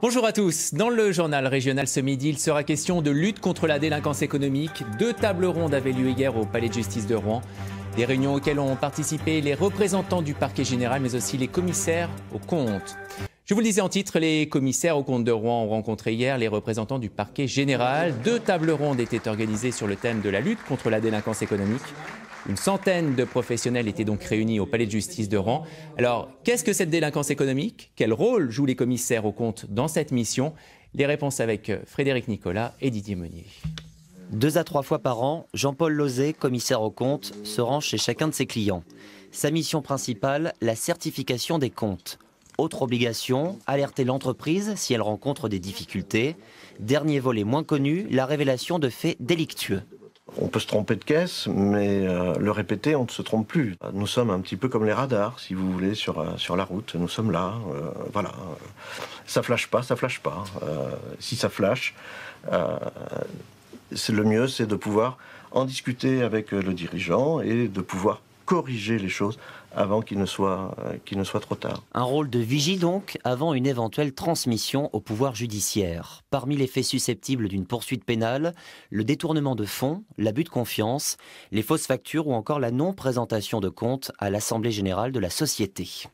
Bonjour à tous. Dans le journal régional ce midi, il sera question de lutte contre la délinquance économique. 2 tables rondes avaient lieu hier au Palais de justice de Rouen. Des réunions auxquelles ont participé les représentants du parquet général, mais aussi les commissaires aux comptes. Je vous le disais en titre, les commissaires aux comptes de Rouen ont rencontré hier les représentants du parquet général. 2 tables rondes étaient organisées sur le thème de la lutte contre la délinquance économique. Une centaine de professionnels étaient donc réunis au Palais de justice de Rouen. Alors, qu'est-ce que cette délinquance économique? Quel rôle jouent les commissaires aux comptes dans cette mission? Les réponses avec Frédéric Nicolas et Didier Meunier. 2 à 3 fois par an, Jean-Paul Lauzet, commissaire aux comptes, se rend chez chacun de ses clients. Sa mission principale, la certification des comptes. Autre obligation, alerter l'entreprise si elle rencontre des difficultés. Dernier volet moins connu, la révélation de faits délictueux. On peut se tromper de caisse, mais le répéter, on ne se trompe plus. Nous sommes un petit peu comme les radars, si vous voulez, sur la route. Nous sommes là, voilà. Ça flash pas, ça flash pas. Si ça flash, le mieux, c'est de pouvoir en discuter avec le dirigeant et de pouvoir corriger les choses avant qu'il ne soit trop tard. Un rôle de vigie donc, avant une éventuelle transmission au pouvoir judiciaire. Parmi les faits susceptibles d'une poursuite pénale, le détournement de fonds, l'abus de confiance, les fausses factures ou encore la non-présentation de comptes à l'Assemblée générale de la société.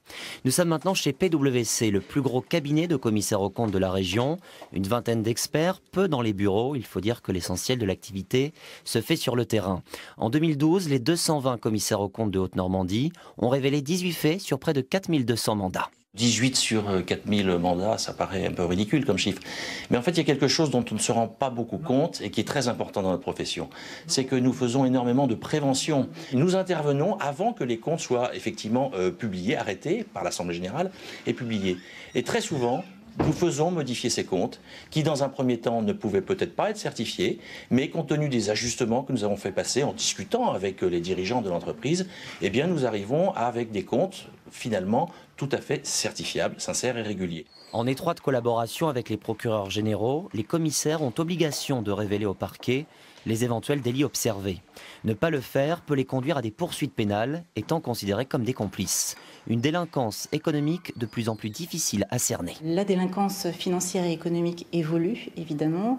Nous sommes maintenant chez PwC, le plus gros cabinet de commissaires aux comptes de la région. Une vingtaine d'experts, peu dans les bureaux. Il faut dire que l'essentiel de l'activité se fait sur le terrain. En 2012, les 220 commissaires aux comptes de Haute-Normandie ont révélé 18 faits sur près de 4200 mandats. 18 sur 4000 mandats, ça paraît un peu ridicule comme chiffre. Mais en fait, il y a quelque chose dont on ne se rend pas beaucoup compte et qui est très important dans notre profession. C'est que nous faisons énormément de prévention. Nous intervenons avant que les comptes soient effectivement publiés, arrêtés par l'Assemblée générale et publiés. Et très souvent, nous faisons modifier ces comptes qui, dans un premier temps, ne pouvaient peut-être pas être certifiés, mais compte tenu des ajustements que nous avons fait passer en discutant avec les dirigeants de l'entreprise, eh bien, nous arrivons avec des comptes, finalement, tout à fait certifiables, sincères et réguliers. En étroite collaboration avec les procureurs généraux, les commissaires ont obligation de révéler au parquet les éventuels délits observés. Ne pas le faire peut les conduire à des poursuites pénales, étant considérés comme des complices. Une délinquance économique de plus en plus difficile à cerner. La délinquance financière et économique évolue, évidemment,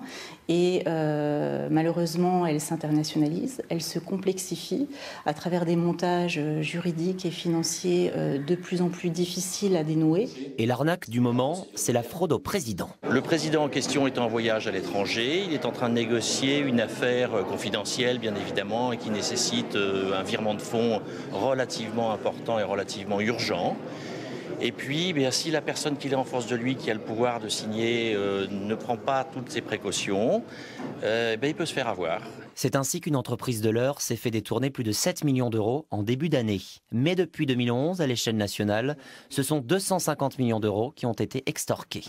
et malheureusement, elle s'internationalise, elle se complexifie à travers des montages juridiques et financiers de plus en plus difficiles à dénouer. Et l'arnaque du moment, c'est la fraude au président. Le président en question est en voyage à l'étranger, il est en train de négocier une affaire confidentielle, bien évidemment, et qui nécessite un virement de fonds relativement important et relativement urgent. Et puis, si la personne qui est en face de lui, qui a le pouvoir de signer, ne prend pas toutes ses précautions, il peut se faire avoir. C'est ainsi qu'une entreprise de l'heure s'est fait détourner plus de 7 millions d'euros en début d'année. Mais depuis 2011, à l'échelle nationale, ce sont 250 millions d'euros qui ont été extorqués.